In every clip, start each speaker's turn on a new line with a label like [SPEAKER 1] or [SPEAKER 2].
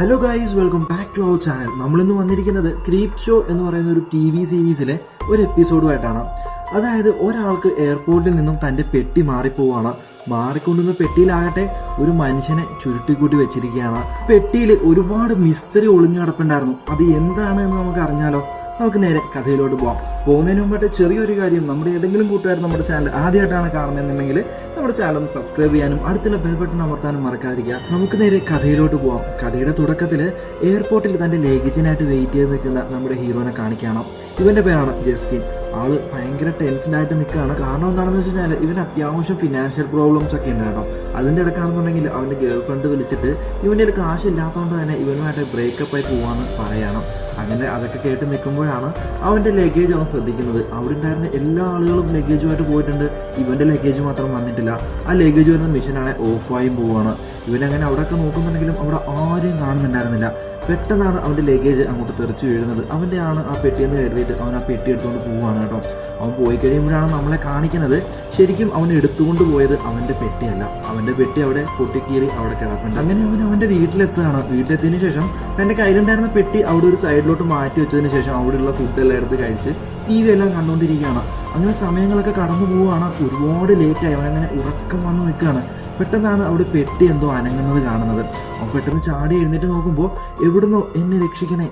[SPEAKER 1] Hello guys, welcome back to our channel. നമ്മളിന്ന് വന്നിരിക്കുന്നത് creep show എന്ന് പറയുന്ന ഒരു TV സീരീസിലെ ഒരു എപ്പിസോഡുമായിട്ടാണ്. അതായത് ഒരാൾക്ക് എയർപോർട്ടിൽ നിന്നും തന്റെ പെട്ടി മാറിപ്പോവാണ്. മാറിക്കൊണ്ടുവന്ന പെട്ടിയിലാകട്ടെ ഒരു മനുഷ്യനെ ചുരുട്ടിക്കൂട്ടി വെച്ചിരിക്കുകയാണ്. പെട്ടിയിൽ ഒരുപാട് മിസ്റ്ററി ഒളിഞ്ഞു കിടപ്പുണ്ടായിരുന്നു. അത് എന്താണ് എന്ന് നമുക്ക് അറിഞ്ഞാലോ? നമുക്ക് നേരെ കഥയിലോട്ട് പോകാം. പോകുന്നതിന് മുമ്പായിട്ട് ചെറിയൊരു കാര്യം, നമ്മുടെ ഏതെങ്കിലും കൂട്ടുകാർ നമ്മുടെ ചാനൽ ആദ്യമായിട്ടാണ് കാണുന്നതെന്നുണ്ടെങ്കിൽ നമ്മുടെ ചാനൽ ഒന്ന് സബ്സ്ക്രൈബ് ചെയ്യാനും അടുത്തുള്ള ബെൽ ബട്ടൺ അമർത്താനും മറക്കാതിരിക്കുക. നമുക്ക് നേരെ കഥയിലോട്ട് പോകാം. കഥയുടെ തുടക്കത്തിൽ എയർപോർട്ടിൽ തന്റെ ലേഗേജിനായിട്ട് വെയിറ്റ് ചെയ്ത് നിൽക്കുന്ന നമ്മുടെ ഹീറോനെ കാണിക്കണം. ഇവന്റെ പേരാണ് ജസ്റ്റിൻ. ആള് ഭയങ്കര ടെൻഷനായിട്ട് നിൽക്കുകയാണ്. കാരണം എന്താണെന്ന് വെച്ച് കഴിഞ്ഞാൽ ഇവന് അത്യാവശ്യം ഫിനാൻഷ്യൽ പ്രോബ്ലംസ് ഒക്കെ ഉണ്ട് കേട്ടോ. അതിന്റെ ഇടക്കാണെന്നുണ്ടെങ്കിൽ അവന്റെ ഗേൾ ഫ്രണ്ട് വിളിച്ചിട്ട് ഇവന്റെ കാശില്ലാത്തതുകൊണ്ട് തന്നെ ഇവനുമായിട്ട് ബ്രേക്കപ്പ് ആയി പോവാന്ന് പറയണം. അങ്ങനെ അതൊക്കെ കേട്ട് നിൽക്കുമ്പോഴാണ് അവന്റെ ലഗേജ് അവൻ ശ്രദ്ധിക്കുന്നത്. അവിടെ ഉണ്ടായിരുന്ന എല്ലാ ആളുകളും ലഗേജുമായിട്ട് പോയിട്ടുണ്ട്, ഇവന്റെ ലഗേജ് മാത്രം വന്നിട്ടില്ല. ആ ലഗേജ് വരുന്ന മെഷീനാണ് ഓഫായും പോവാണ്. ഇവനങ്ങനെ അവിടെയൊക്കെ നോക്കുന്നുണ്ടെങ്കിലും അവിടെ ആരെയും കാണുന്നുണ്ടായിരുന്നില്ല. പെട്ടെന്നാണ് അവന്റെ ലഗേജ് അങ്ങോട്ട് തെറിച്ചു വീഴുന്നത്. അവന്റെ ആണ് ആ പെട്ടിയെന്ന് കരുതിയിട്ട് അവൻ ആ പെട്ടി എടുത്തുകൊണ്ട് പോവുകയാണ് കേട്ടോ. അവൻ പോയി കഴിയുമ്പോഴാണ് നമ്മളെ കാണിക്കുന്നത് ശരിക്കും അവൻ എടുത്തുകൊണ്ട് പോയത് അവന്റെ പെട്ടിയല്ല. അവന്റെ പെട്ടി അവിടെ പൊട്ടിക്കീറി അവിടെ കിടപ്പുണ്ട്. അങ്ങനെ അവൻ അവന്റെ വീട്ടിലെത്തുകയാണ്. വീട്ടിലെത്തിയതിനു ശേഷം തന്റെ കയ്യിലുണ്ടായിരുന്ന പെട്ടി അവിടെ ഒരു സൈഡിലോട്ട് മാറ്റി വെച്ചതിന് ശേഷം അവിടെയുള്ള ഫുഡെല്ലാം എടുത്ത് കഴിച്ച് TV എല്ലാം കണ്ടുകൊണ്ടിരിക്കുകയാണ്. അങ്ങനെ സമയങ്ങളൊക്കെ കടന്നു പോവുകയാണ്. ഒരുപാട് ലേറ്റായി. അവനങ്ങനെ ഉറക്കം വന്ന് നിൽക്കുകയാണ്. പെട്ടെന്നാണ് അവിടെ പെട്ടി എന്തോ അനങ്ങുന്നത് കാണുന്നത്. അവൻ പെട്ടെന്ന് ചാടി എഴുന്നേറ്റ് നോക്കുമ്പോൾ എവിടുന്നോ എന്നെ രക്ഷിക്കണേ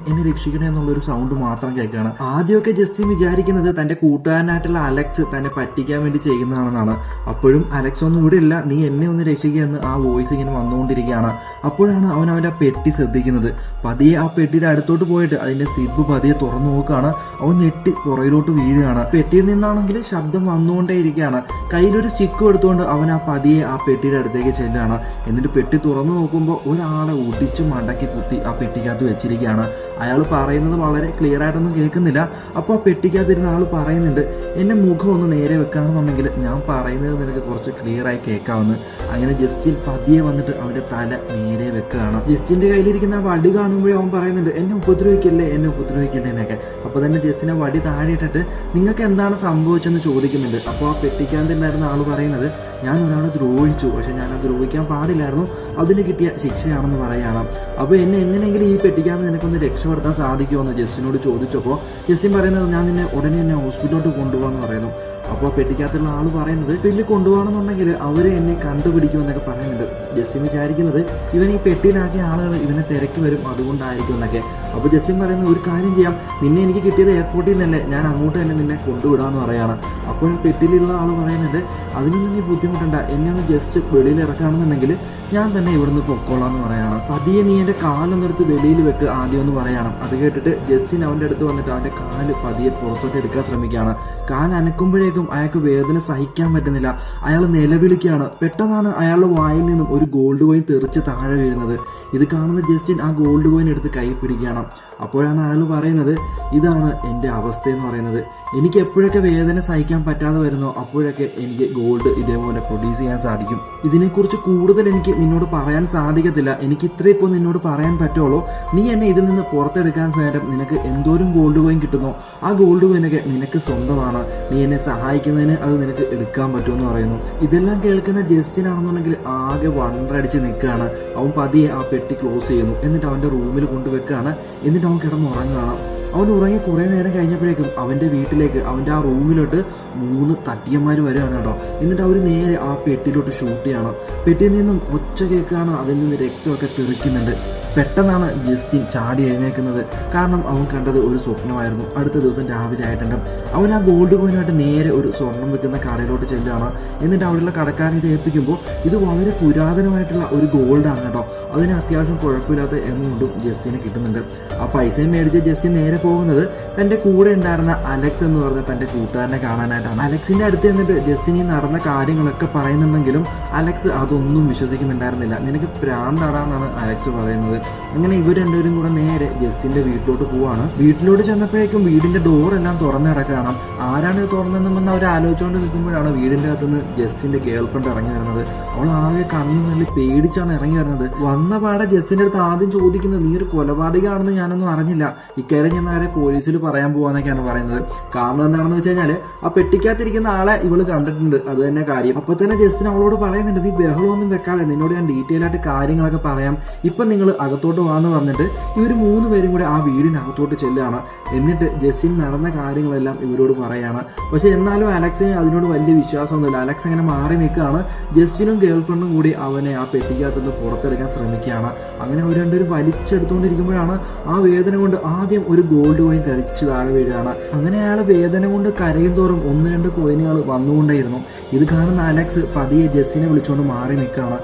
[SPEAKER 1] എന്നുള്ളൊരു സൗണ്ട് മാത്രം കേൾക്കുകയാണ്. ആദ്യമൊക്കെ ജസ്റ്റിൻ വിചാരിക്കുന്നത് തന്റെ കൂട്ടുകാരനായിട്ടുള്ള അലക്സ് തന്നെ പറ്റിക്കാൻ വേണ്ടി ചെയ്യുന്നതാണെന്നാണ്. അപ്പോഴും അലക്സ് ഒന്നും ഇവിടെ ഇല്ല, നീ എന്നെ ഒന്ന് രക്ഷിക്കുക എന്ന് ആ വോയിസ് ഇങ്ങനെ വന്നുകൊണ്ടിരിക്കുകയാണ്. അപ്പോഴാണ് അവൻ അവന്റെ പെട്ടി ശ്രദ്ധിക്കുന്നത്. പതിയെ ആ പെട്ടിയുടെ അടുത്തോട്ട് പോയിട്ട് അതിന്റെ സിബ് പതിയെ തുറന്നു നോക്കുകയാണ്. അവൻ ഞെട്ടി പുറകിലോട്ട് വീഴുകയാണ്. പെട്ടിയിൽ നിന്നാണെങ്കിൽ ശബ്ദം വന്നുകൊണ്ടേയിരിക്കുകയാണ്. കയ്യിലൊരു സ്റ്റിക്ക് എടുത്തുകൊണ്ട് അവൻ ആ പതിയെ ആ പെട്ടിയുടെ അടുത്തേക്ക് ചെല്ലുകയാണ്. എന്നിട്ട് പെട്ടി തുറന്നു നോക്കുമ്പോൾ ഒരാളെ ഒടിച്ചു മടക്കി കുത്തി ആ പെട്ടിക്കകത്ത് വെച്ചിരിക്കുകയാണ്. അയാൾ പറയുന്നത് വളരെ ക്ലിയർ ആയിട്ടൊന്നും കേൾക്കുന്നില്ല. അപ്പോൾ ആ പെട്ടിക്കകത്തിരുന്ന ആൾ പറയുന്നുണ്ട്, എന്റെ മുഖം ഒന്ന് നേരെ വെക്കുകയാണെന്നുണ്ടെങ്കിൽ ഞാൻ പറയുന്നത് നിനക്ക് കുറച്ച് ക്ലിയർ ആയി കേൾക്കാമെന്ന്. അങ്ങനെ ജസ്റ്റിൻ പതിയെ വന്നിട്ട് അവന്റെ തല നേരെ വെക്കുകയാണ്. ജസ്റ്റിന്റെ കയ്യിലിരിക്കുന്ന ആ വടി കാണുമ്പോഴേ അവൻ പറയുന്നുണ്ട്, എന്നെ ഉപദ്രവിക്കല്ലേ എന്നൊക്കെ. അപ്പൊ തന്നെ ജസ്റ്റിനെ വടി താഴെ ഇട്ടിട്ട് നിങ്ങൾക്ക് എന്താണ് സംഭവിച്ചെന്ന് ചോദിക്കുന്നുണ്ട്. അപ്പോൾ ആ പെട്ടിക്കകത്തുണ്ടായിരുന്ന ആൾ പറയുന്നത്, ഞാൻ ഒരാളെ ദ്രോഹിച്ചു, പക്ഷെ ഞാൻ അത് ദ്രോഹിക്കാൻ പാടില്ലായിരുന്നു, അതിന് കിട്ടിയ ശിക്ഷയാണെന്ന് പറയാണ്. അപ്പോൾ എന്നെ എങ്ങനെയെങ്കിലും ഈ പെട്ടിക്കകത്ത് നിനക്കൊന്ന് രക്ഷപ്പെടുത്താൻ സാധിക്കുമോ എന്ന് ജസ്റ്റിനോട് ചോദിച്ചപ്പോൾ ജസ്റ്റിൻ പറയുന്നത്, ഞാൻ നിന്നെ ഉടനെ എന്നെ ഹോസ്പിറ്റലിലോട്ട് കൊണ്ടുപോകാമെന്ന് പറയുന്നു. അപ്പോൾ പെട്ടിക്കകത്തുള്ള ആൾ പറയുന്നത്, പെട്ടി കൊണ്ടുപോകണമെന്നുണ്ടെങ്കിൽ അവരെ എന്നെ കണ്ടുപിടിക്കുമെന്നൊക്കെ പറയുന്നുണ്ട്. ജസ്റ്റിൻ വിചാരിക്കുന്നത് ഇവൻ ഈ പെട്ടിയിലാക്കിയ ആളുകൾ ഇവനെ തിരക്കി വരും, അതുകൊണ്ടായിരിക്കും എന്നൊക്കെ. അപ്പോൾ ജസ്റ്റിൻ പറയുന്നത്, ഒരു കാര്യം ചെയ്യാം, നിന്നെ എനിക്ക് കിട്ടിയത് എയർപോർട്ടിൽ നിന്നല്ലേ, ഞാൻ അങ്ങോട്ട് തന്നെ നിന്നെ കൊണ്ടുവിടാമെന്ന് പറയാണ്. അപ്പോൾ ആ പെട്ടിയിലുള്ള ആൾ പറയുന്നുണ്ട്, അതിനൊന്നും നീ ബുദ്ധിമുട്ടണ്ട, എന്നെ ഒന്ന് ജസ്റ്റ് വെളിയിൽ ഇറക്കുകയാണെന്നുണ്ടെങ്കിൽ ഞാൻ തന്നെ ഇവിടുന്ന് പൊക്കോളാം എന്ന് പറയാണ്. പതിയെ നീ എൻ്റെ കാലൊന്നെടുത്ത് വെളിയിൽ വെക്ക് ആദ്യം എന്ന് പറയണം. അത് കേട്ടിട്ട് ജസ്റ്റിൻ അവൻ്റെ അടുത്ത് വന്നിട്ട് അവൻ്റെ കാല് പതിയെ പുറത്തോട്ട് എടുക്കാൻ ശ്രമിക്കുകയാണ്. കാൽ അനക്കുമ്പോഴേക്കും അയാൾക്ക് വേദന സഹിക്കാൻ പറ്റുന്നില്ല. അയാൾ നിലവിളിക്കുകയാണ്. പെട്ടെന്നാണ് അയാളുടെ വായിൽ നിന്നും ഒരു ഗോൾഡ് കോയിൻ തെറിച്ച് താഴെ വീഴുന്നത്. ഇത് കാണുന്ന ജസ്റ്റിൻ ആ ഗോൾഡ് കോയിൻ എടുത്ത് കൈ പിടിക്കുകയാണ്. അപ്പോഴാണ് അയാൾ പറയുന്നത്, ഇതാണ് എൻ്റെ അവസ്ഥ എന്ന് പറയുന്നത്. എനിക്ക് എപ്പോഴൊക്കെ വേദന സഹിക്കാൻ പറ്റാതെ വരുന്നോ അപ്പോഴൊക്കെ എനിക്ക് ഗോൾഡ് ഇതേപോലെ പ്രൊഡ്യൂസ് ചെയ്യാൻ സാധിക്കും. ഇതിനെക്കുറിച്ച് കൂടുതൽ എനിക്ക് നിന്നോട് പറയാൻ സാധിക്കത്തില്ല. എനിക്ക് ഇത്രയും ഇപ്പോൾ നിന്നോട് പറയാൻ പറ്റുള്ളൂ. നീ എന്നെ ഇതിൽ നിന്ന് പുറത്തെടുക്കാൻ നേരം നിനക്ക് എന്തോരം ഗോൾഡ് കോയിൻ കിട്ടുന്നോ ആ ഗോൾഡ് കോയിനൊക്കെ നിനക്ക് സ്വന്തമാണ്. നീ എന്നെ സഹായിക്കുന്നതിന് അത് നിനക്ക് എടുക്കാൻ പറ്റുമെന്ന് പറയുന്നു. ഇതെല്ലാം കേൾക്കുന്ന ജസ്റ്റിൻ ആണെന്നുണ്ടെങ്കിൽ ആകെ വണ്ടടിച്ച് നിൽക്കുകയാണ്. അവൻ പതിയെ ആ പെട്ടി ക്ലോസ് ചെയ്യുന്നു. എന്നിട്ട് അവൻ്റെ റൂമിൽ കൊണ്ടുവെക്കുകയാണ്. എന്നിട്ട് അവൻ കിടന്നുറങ്ങുകയാണ്. അവൻ ഉറങ്ങി കുറേ നേരം കഴിഞ്ഞപ്പോഴേക്കും അവൻ്റെ വീട്ടിലേക്ക് അവൻ്റെ ആ റൂമിലോട്ട് 3 തട്ടിയന്മാർ വരികയാണ് കേട്ടോ. എന്നിട്ട് അവർ നേരെ ആ പെട്ടിയിലോട്ട് ഷൂട്ട് ചെയ്യണം. പെട്ടിയിൽ നിന്നും ഒച്ച കേൾക്കുകയാണ്, അതിൽ നിന്ന് രക്തമൊക്കെ തെറിക്കുന്നുണ്ട്. പെട്ടെന്നാണ് ജസ്റ്റിൻ ചാടി എഴുന്നേൽക്കുന്നത്. കാരണം അവൻ കണ്ടത് ഒരു സ്വപ്നമായിരുന്നു. അടുത്ത ദിവസം രാവിലെ ആയിട്ടുണ്ട്. അവൻ ആ ഗോൾഡ് കോയിനായിട്ട് നേരെ ഒരു സ്വർണം വെക്കുന്ന കടയിലോട്ട് ചെല്ലുകയാണ്. എന്നിട്ട് അവിടെയുള്ള കടക്കാരൻ ഇത് ഏൽപ്പിക്കുമ്പോൾ ഇത് വളരെ പുരാതനമായിട്ടുള്ള ഒരു ഗോൾഡാണ് കേട്ടോ. അതിന് അത്യാവശ്യം കുഴപ്പമില്ലാത്ത എമൗണ്ടും ജസ്റ്റിന് കിട്ടുന്നുണ്ട്. ആ പൈസയും മേടിച്ച് ജസ്റ്റിൻ നേരെ പോകുന്നത് തൻ്റെ കൂടെ ഉണ്ടായിരുന്ന അലക്സ് എന്ന് പറഞ്ഞ തൻ്റെ കൂട്ടുകാരനെ കാണാനായിട്ടാണ്. അലക്സിന്റെ അടുത്ത് എന്നിട്ട് ജസ്റ്റിൻ ഈ നടന്ന കാര്യങ്ങളൊക്കെ പറയുന്നുണ്ടെങ്കിലും അലക്സ് അതൊന്നും വിശ്വസിക്കുന്നുണ്ടായിരുന്നില്ല. നിനക്ക് പ്രാന്താടാന്നാണ് അലക്സ് പറയുന്നത്. അങ്ങനെ ഇവർ രണ്ടുപേരും കൂടെ നേരെ ജസ്റ്റിന്റെ വീട്ടിലോട്ട് പോവാണ്. വീട്ടിലോട്ട് ചെന്നപ്പോഴേക്കും വീടിന്റെ ഡോറെല്ലാം തുറന്നു കിടക്കുകയാണ്. ആരാണ് ഇത് തുറന്നെന്ന് അവർ ആലോചിച്ചുകൊണ്ട് നിൽക്കുമ്പോഴാണ് വീടിന്റെ അകത്തുനിന്ന് ജസ്റ്റിന്റെ ഗേൾ ഫ്രണ്ട് ഇറങ്ങി വരുന്നത്. അവൾ ആകെ കണ്ണു നല്ല പേടിച്ചാണ് ഇറങ്ങി വരുന്നത്. വന്ന പാടെ ജസ്റ്റിന്റെ അടുത്ത് ആദ്യം ചോദിക്കുന്നത്, നീ ഒരു കൊലപാതകമാണെന്ന് ഞാനൊന്നും അറിഞ്ഞില്ല, ഇക്കാര്യം ഞാൻ നേരെ പോലീസിൽ പറയാൻ പോവാന്നൊക്കെയാണ് പറയുന്നത്. കാരണം എന്താണെന്ന് വെച്ച് കഴിഞ്ഞാൽ ആ പെട്ടിക്കകത്തിരിക്കുന്ന ആളെ ഇവള് കണ്ടിട്ടുണ്ട്, അത് തന്നെ കാര്യം. അപ്പൊ തന്നെ ജസ്റ്റിൻ അവളോട് പറയുന്നുണ്ട്, നീ ബഹളമൊന്നും വെക്കാതെ, നിന്നോട് ഞാൻ ഡീറ്റെയിൽ ആയിട്ട് കാര്യങ്ങളൊക്കെ പറയാം, ഇപ്പൊ നിങ്ങൾ അകത്തോട്ട് വന്ന് പറഞ്ഞിട്ട് ഇവർ 3 പേരും കൂടെ ആ വീടിനകത്തോട്ട് ചെല്ലുകയാണ്. എന്നിട്ട് ജസ്റ്റിൻ നടന്ന കാര്യങ്ങളെല്ലാം ഇവരോട് പറയാണ്. പക്ഷെ എന്നാലും അലക്സിന് അതിനോട് വലിയ വിശ്വാസമൊന്നുമില്ല. അലക്സ് അങ്ങനെ മാറി നിൽക്കുകയാണ്. ജസ്റ്റിനും ഗേൾഫ്രണ്ടും കൂടി അവനെ ആ പെട്ടിക്കകത്തുനിന്ന് പുറത്തെടുക്കാൻ ശ്രമിക്കുകയാണ്. അങ്ങനെ അവർ രണ്ടുപേരും വലിച്ചെടുത്തുകൊണ്ടിരിക്കുമ്പോഴാണ് ആ വേദന കൊണ്ട് ആദ്യം ഒരു ഗോൾഡ് കോയിൻ തെറിച്ച് താഴെ വീഴുകയാണ്. അങ്ങനെ അയാൾ വേദന കൊണ്ട് കരയും തോറും 1-2 കോയിനുകൾ വന്നുകൊണ്ടേയിരുന്നു. ഇത് കാണുന്ന അലക്സ് പതിയെ ജസ്റ്റിനെ വിളിച്ചുകൊണ്ട് മാറി നിൽക്കുകയാണ്.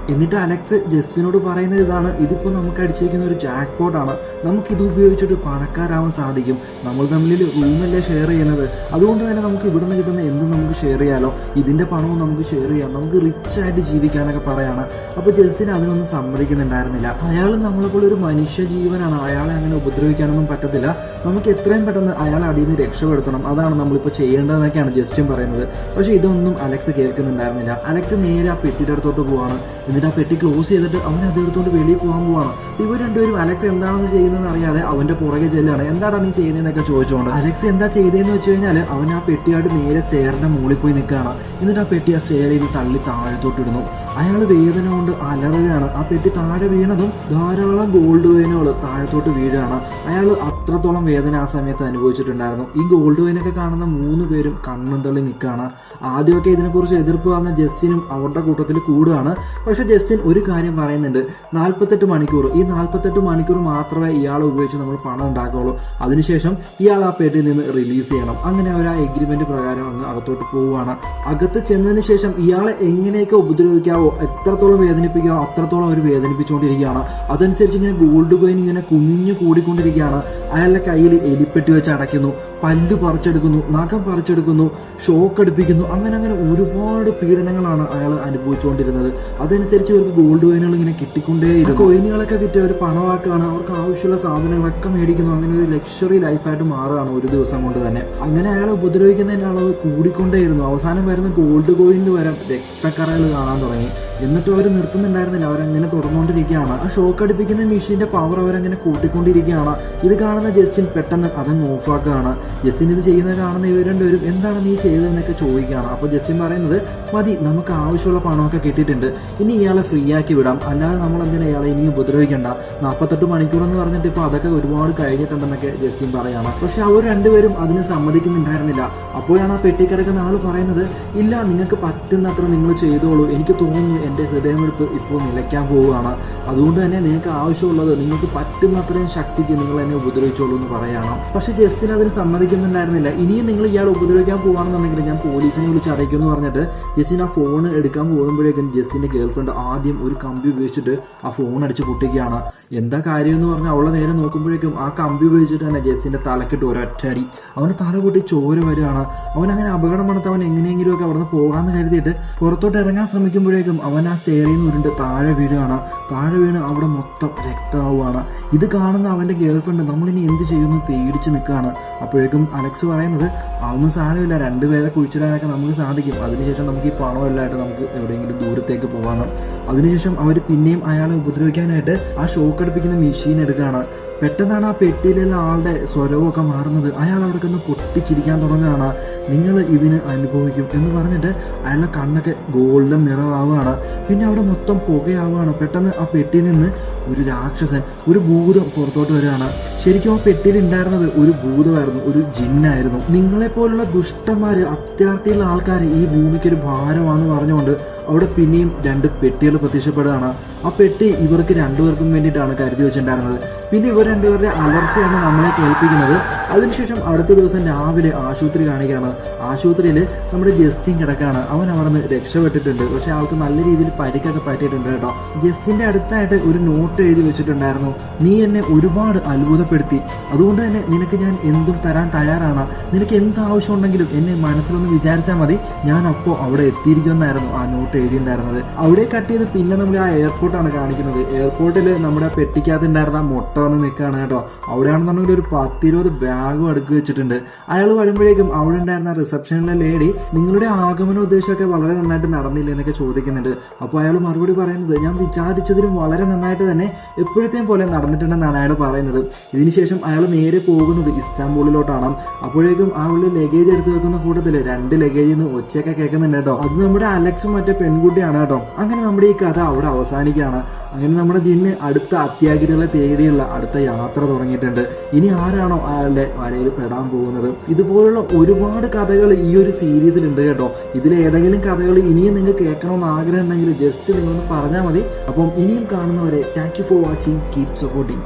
[SPEAKER 1] എന്നിട്ട് അലക്സ് ജസ്റ്റിനോട് പറയുന്നത് ഇതാണ്, ഇതിപ്പോൾ നമുക്ക് അടിച്ചിരിക്കുന്ന ഒരു ജാക്ക് പോട്ടാണ്, നമുക്കിത് ഉപയോഗിച്ചിട്ട് പണക്കാരാവാൻ സാധിക്കും. നമ്മൾ തമ്മിൽ റൂമല്ലേ ഷെയർ ചെയ്യുന്നത്, അതുകൊണ്ട് തന്നെ നമുക്ക് ഇവിടുന്ന് കിട്ടുന്ന എന്തും നമുക്ക് ഷെയർ ചെയ്യാലോ, ഇതിന്റെ പണവും നമുക്ക് ഷെയർ ചെയ്യാം, നമുക്ക് റിച്ച് ആയിട്ട് ജീവിക്കാനൊക്കെ പറയാണ്. അപ്പോൾ ജസ്റ്റിൻ അതിനൊന്നും സമ്മതിക്കുന്നുണ്ടായിരുന്നില്ല. അയാൾ നമ്മളെപ്പോലെ ഒരു മനുഷ്യ ജീവനാണ്, അയാളെ അങ്ങനെ ഉപദ്രവിക്കാനൊന്നും പറ്റത്തില്ല, നമുക്ക് എത്രയും പെട്ടെന്ന് അയാളെ അതിൽ നിന്ന് രക്ഷപ്പെടുത്തണം, അതാണ് നമ്മളിപ്പോൾ ചെയ്യേണ്ടതെന്നൊക്കെയാണ് ജസ്റ്റിൻ പറയുന്നത്. പക്ഷെ ഇതൊന്നും അലക്സ് കേൾക്കുന്നുണ്ടായിരുന്നില്ല. അലക്സ് നേരെ ആ പെട്ടിയുടെ അടുത്തോട്ട് പോവാണ്. എന്നിട്ട് ആ പെട്ടി ക്ലോസ് ചെയ്തിട്ട് അവൻ അത് എടുത്തോണ്ട് വെളിയിൽ പോകാൻ പോവാണ്. ഇവർ രണ്ടുപേരും അലക്സ് എന്താണെന്ന് ചെയ്യുന്നതെന്ന് അറിയാതെ അവന്റെ പുറകെ ചെല്ലാണ്. എന്താടാ നീ ചെയ്യുന്നതെന്നൊക്കെ ചോദിച്ചോണ്ട് അലക്സ് എന്താ ചെയ്തതെന്ന് വെച്ച് കഴിഞ്ഞാൽ അവൻ ആ പെട്ടിയായിട്ട് നേരെ സ്റ്റെയറിന്റെ മുകളിൽ പോയി നിൽക്കുകയാണ്. എന്നിട്ട് ആ പെട്ടി ആ സ്റ്റെയറിൽ നിന്ന് തള്ളി താഴത്തോട്ടിടുന്നു. അയാൾ വേദന കൊണ്ട് അലറുകയാണ്. ആ പെട്ടി താഴെ വീണതും ധാരാളം ഗോൾഡ് കോയിനുകൾ താഴത്തോട്ട് വീഴുകയാണ്. അയാൾ അത്രത്തോളം വേദന ആ സമയത്ത് അനുഭവിച്ചിട്ടുണ്ടായിരുന്നു. ഈ ഗോൾഡ് കോയിനൊക്കെ കാണുന്ന 3 പേരും കണ്ണും തള്ളി നിൽക്കുകയാണ്. ആദ്യമൊക്കെ ഇതിനെക്കുറിച്ച് എതിർപ്പ് വന്ന ജസ്റ്റിനും അവരുടെ കൂട്ടത്തിൽ കൂടുകയാണ്. പക്ഷെ ജസ്റ്റിൻ ഒരു കാര്യം പറയുന്നുണ്ട്, 48 മണിക്കൂർ, ഈ 48 മണിക്കൂർ മാത്രമേ ഇയാളെ ഉപയോഗിച്ച് നമ്മൾ പണം ഉണ്ടാക്കുകയുള്ളൂ, അതിനുശേഷം ഇയാൾ ആ പെട്ടിയിൽ നിന്ന് റിലീസ് ചെയ്യണം. അങ്ങനെ അവർ ആ എഗ്രിമെന്റ് പ്രകാരം അങ്ങ് അകത്തോട്ട് പോവുകയാണ്. അകത്ത് ചെന്നതിന് ശേഷം ഇയാളെ എങ്ങനെയൊക്കെ ഉപദ്രവിക്കാവോ, എത്രത്തോളം വേദനിപ്പിക്കാവോ അത്രത്തോളം അവർ വേദനിപ്പിച്ചുകൊണ്ടിരിക്കുകയാണ്. അതനുസരിച്ച് ഇങ്ങനെ ഗോൾഡ് കോയിൻ ഇങ്ങനെ കുഞ്ഞു കൂടിക്കൊണ്ടിരിക്കുകയാണ്. അയാളുടെ കയ്യിൽ എലിപ്പെട്ടി വെച്ച് അടയ്ക്കുന്നു, പല്ല് പറിച്ചെടുക്കുന്നു, നഖം പറിച്ചെടുക്കുന്നു, ഷോക്ക് അടുപ്പിക്കുന്നു, അങ്ങനെ ഒരുപാട് പീഡനങ്ങളാണ് അയാൾ അനുഭവിച്ചുകൊണ്ടിരുന്നത്. അതനുസരിച്ച് ഇവർക്ക് ഗോൾഡ് കോയിനുകൾ ഇങ്ങനെ കിട്ടിക്കൊണ്ടേയിരുന്നു. കോയിനുകളൊക്കെ വിറ്റ് അവർ പണമാക്കുകയാണ്, അവർക്ക് ആവശ്യമുള്ള സാധനങ്ങളൊക്കെ മേടിക്കുന്നു. അങ്ങനെ ഒരു ലക്ഷറി ലൈഫായിട്ട് മാറുകയാണ് ഒരു ദിവസം കൊണ്ട് തന്നെ. അങ്ങനെ അയാളെ ഉപദ്രവിക്കുന്നതിന്റെ അളവ് കൂടിക്കൊണ്ടേയിരുന്നു. അവസാനം വരുന്ന ഗോൾഡ് കോയിനിൽ വരെ രക്തക്കറകൾ കാണാൻ തുടങ്ങി. എന്നിട്ട് അവർ നിർത്തുന്നുണ്ടായിരുന്നില്ല, അവരങ്ങനെ തുടർന്നുകൊണ്ടിരിക്കുകയാണ്. ആ ഷോക്ക് അടുപ്പിക്കുന്ന മെഷീന്റെ പവർ അവരങ്ങനെ കൂട്ടിക്കൊണ്ടിരിക്കുകയാണ്. ഇത് കാണുന്ന ജസ്റ്റിൻ പെട്ടെന്ന് അതങ്ങ് ഓഫാക്കുകയാണ്. ജസ്റ്റിൻ ഇത് ചെയ്യുന്നത് കാണുന്ന ഇവർ രണ്ടുപേരും എന്താണ് നീ ചെയ്തതെന്നൊക്കെ ചോദിക്കുകയാണ്. അപ്പോൾ ജസ്റ്റിൻ പറയുന്നത്, മതി, നമുക്ക് ആവശ്യമുള്ള പണമൊക്കെ കിട്ടിയിട്ടുണ്ട്, ഇനി ഇയാളെ ഫ്രീ ആക്കി വിടാം, അല്ലാതെ നമ്മൾ എന്തിനാ ഇയാളെ ഇനിയും ഉപദ്രവിക്കണ്ട, 48 മണിക്കൂർ എന്ന് പറഞ്ഞിട്ട് ഇപ്പോൾ അതൊക്കെ ഒരുപാട് കഴിഞ്ഞിട്ടുണ്ടെന്നൊക്കെ ജസ്റ്റിൻ പറയാണ്. പക്ഷെ അവർ രണ്ടുപേരും അതിന് സമ്മതിക്കുന്നുണ്ടായിരുന്നില്ല. അപ്പോഴാണ് ആ പെട്ടി കിടക്കുന്ന ആൾ പറയുന്നത്, ഇല്ല, നിങ്ങൾക്ക് പറ്റുന്നത്ര നിങ്ങൾ ചെയ്തോളൂ, എനിക്ക് തോന്നുന്നു എൻ്റെ ഹൃദയമെടുപ്പ് ഇപ്പോൾ നിലയ്ക്കാൻ പോവുകയാണ്, അതുകൊണ്ട് തന്നെ നിങ്ങൾക്ക് ആവശ്യമുള്ളത് നിങ്ങൾക്ക് പറ്റുന്നത്രയും ശക്തിക്ക് നിങ്ങൾ എന്നെ ഉപദ്രവിച്ചോളൂ എന്ന് പറയണം. പക്ഷെ ജസ്റ്റിൻ അതിന് സമ്മതിക്കുന്നുണ്ടായിരുന്നില്ല. ഇനിയും നിങ്ങൾ ഇയാൾ ഉപദ്രവിക്കാൻ പോവാണെന്നുണ്ടെങ്കിൽ ഞാൻ പോലീസിനെ വിളിച്ച് അടയ്ക്കുമെന്ന് പറഞ്ഞിട്ട് ജസ്റ്റിൻ ആ ഫോൺ എടുക്കാൻ പോകുമ്പോഴേക്കും ജസ്റ്റിന്റെ ഗേൾഫ്രണ്ട് ആദ്യം ഒരു കമ്പി ഉപയോഗിച്ചിട്ട് ആ ഫോൺ അടിച്ച് പൊട്ടിക്കുകയാണ്. എന്താ കാര്യം എന്ന് പറഞ്ഞാൽ അവളെ നേരെ നോക്കുമ്പോഴേക്കും ആ കമ്പി ഉപയോഗിച്ചിട്ട് തന്നെ ജസ്റ്റിന്റെ തലക്കിട്ട് ഒരൊറ്റടി അവന്റെ തല പൊട്ടി ചോര വരികയാണ്. അവൻ അങ്ങനെ അപകടം പണിത്ത് അവൻ എങ്ങനെയെങ്കിലും ഒക്കെ അവിടുന്ന് പോകാമെന്ന് കരുതിയിട്ട് പുറത്തോട്ട് ഇറങ്ങാൻ ശ്രമിക്കുമ്പോഴേക്കും അവൻ ആ സ്റ്റെയറിൽ നിന്ന് ഉരുണ്ട് താഴെ വീഴുകയാണ്. താഴെ വീണ് അവിടെ മൊത്തം രക്തമാവുകയാണ്. ഇത് കാണുന്ന അവന്റെ ഗേൾഫ്രണ്ട് നമ്മളിനി എന്ത് ചെയ്യുന്നു പേടിച്ച് നിൽക്കുകയാണ്. അപ്പോഴേക്കും അലക്സ് പറയുന്നത്, അതൊന്നും സാരമില്ല, 2 പേരെ കുഴിച്ചിടാനൊക്കെ നമുക്ക് സാധിക്കും, അതിനുശേഷം നമുക്ക് ഈ പണമെല്ലായിട്ട് നമുക്ക് എവിടെയെങ്കിലും ദൂരത്തേക്ക് പോകാമെന്ന്. അതിനുശേഷം അവർ പിന്നെയും അയാളെ ഉപദ്രവിക്കാനായിട്ട് ആ ഷോക്ക് അടുപ്പിക്കുന്ന മെഷീൻ എടുക്കുകയാണ്. പെട്ടെന്നാണ് ആ പെട്ടിയിലുള്ള ആളുടെ സ്വരവൊക്കെ മാറുന്നത്. അയാൾ അവിടെ നിന്ന് പൊട്ടിച്ചിരിക്കാൻ തുടങ്ങുകയാണ്. നിങ്ങൾ ഇതിന് അനുഭവിക്കും എന്ന് പറഞ്ഞിട്ട് അയാളുടെ കണ്ണൊക്കെ ഗോൾഡൻ നിറമാവുകയാണ്. പിന്നെ അവിടെ മൊത്തം പുകയാവുകയാണ്. പെട്ടെന്ന് ആ പെട്ടിയിൽ നിന്ന് ഒരു രാക്ഷസൻ, ഒരു ഭൂതം പുറത്തോട്ട് വരികയാണ്. ശരിക്കും ആ പെട്ടിയിൽ ഉണ്ടായിരുന്നത് ഒരു ഭൂതമായിരുന്നു, ഒരു ജിന്നായിരുന്നു. നിങ്ങളെപ്പോലുള്ള ദുഷ്ടന്മാര്, അത്യാർത്ഥിയുള്ള ആൾക്കാർ ഈ ഭൂമിക്ക് ഒരു ഭാരമാണെന്ന് പറഞ്ഞുകൊണ്ട് അവിടെ പിന്നെയും 2 പെട്ടികൾ പ്രത്യക്ഷപ്പെടുകയാണ്. ആ പെട്ടി ഇവർക്ക് 2 പേർക്കും വേണ്ടിയിട്ടാണ് കരുതി വെച്ചിട്ടുണ്ടായിരുന്നത്. പിന്നെ ഇവർ 2 പേരുടെ അലർച്ചയാണ് നമ്മളെ കേൾപ്പിക്കുന്നത്. അതിനുശേഷം അടുത്ത ദിവസം രാവിലെ ആശുപത്രി കാണിക്കുകയാണ്. ആശുപത്രിയിൽ നമ്മുടെ ജസ്റ്റിൻ കിടക്കാണ്. അവൻ അവിടെ നിന്ന് രക്ഷപ്പെട്ടിട്ടുണ്ട്. പക്ഷെ ആൾക്ക് നല്ല രീതിയിൽ പരിക്കൊക്കെ പറ്റിയിട്ടുണ്ട് കേട്ടോ. ജസ്റ്റിന്റെ അടുത്തായിട്ട് ഒരു നോട്ട് എഴുതി വെച്ചിട്ടുണ്ടായിരുന്നു, നീ എന്നെ ഒരുപാട് അത്ഭുതപ്പെടുത്തി, അതുകൊണ്ട് തന്നെ നിനക്ക് ഞാൻ എന്തും തരാൻ തയ്യാറാണ്, നിനക്ക് എന്ത് ആവശ്യം ഉണ്ടെങ്കിലും എന്നെ മനസ്സിലൊന്ന് വിചാരിച്ചാൽ മതി, ഞാൻ അപ്പോൾ അവിടെ എത്തിയിരിക്കുമെന്നായിരുന്നു ആ നോട്ട് എഴുതിയിട്ടുണ്ടായിരുന്നത്. അവിടെ കട്ട് ചെയ്ത് പിന്നെ നമ്മൾ ആ എയർപോർട്ടാണ് കാണിക്കുന്നത്. എയർപോർട്ടിൽ നമ്മുടെ പെട്ടിക്കകത്ത് ഉണ്ടായിരുന്ന മുട്ട വന്ന് നിൽക്കുകയാണ് കേട്ടോ. അവിടെയാണെന്നുണ്ടെങ്കിൽ ഒരു 10-20 ബാഗും അടുക്കി വെച്ചിട്ടുണ്ട്. അയാൾ വരുമ്പോഴേക്കും അവിടെ ഉണ്ടായിരുന്ന റിസപ്ഷനിലെ ലേഡി നിങ്ങളുടെ ആഗമന ഉദ്ദേശമൊക്കെ വളരെ നന്നായിട്ട് നടന്നില്ല എന്നൊക്കെ ചോദിക്കുന്നുണ്ട്. അപ്പോൾ അയാൾ മറുപടി പറയുന്നത്, ഞാൻ വിചാരിച്ചതിലും വളരെ നന്നായിട്ട് തന്നെ എപ്പോഴത്തെയും പോലെ നടന്നിട്ടുണ്ടെന്നാണ് അയാൾ പറയുന്നത്. ഇതിനുശേഷം അയാൾ നേരെ പോകുന്നത് ഇസ്താംബൂളിലോട്ടാണ്. അപ്പോഴേക്കും ആ ഉള്ളിൽ ലഗേജ് എടുത്ത് വെക്കുന്ന കൂട്ടത്തിൽ 2 ലഗേജിൽ നിന്ന് ഒച്ചയൊക്കെ കേൾക്കുന്നുണ്ട് കേട്ടോ. അത് നമ്മുടെ അലക്സും മറ്റേ പെൺകുട്ടിയാണ് കേട്ടോ. അങ്ങനെ നമ്മുടെ ഈ കഥ അവിടെ അവസാനിക്കുകയാണ്. അങ്ങനെ നമ്മുടെ ജിന്ന് അടുത്ത അത്യാഗ്രഹികളെ തേടിയുള്ള അടുത്ത യാത്ര തുടങ്ങിയിട്ടുണ്ട്. ഇനി ആരാണോ അയാളുടെ വലയിൽ പെടാൻ പോകുന്നത്? ഇതുപോലുള്ള ഒരുപാട് കഥകൾ ഈ ഒരു സീരീസിൽ ഉണ്ട് കേട്ടോ. ഇതിൽ ഏതെങ്കിലും കഥകൾ ഇനിയും നിങ്ങൾക്ക് കേൾക്കണമെന്ന് ആഗ്രഹം ഉണ്ടെങ്കിൽ ജസ്റ്റ് നിങ്ങളൊന്ന് പറഞ്ഞാൽ മതി. അപ്പം ഇനിയും കാണുന്നവരെ thank you for watching, keep supporting.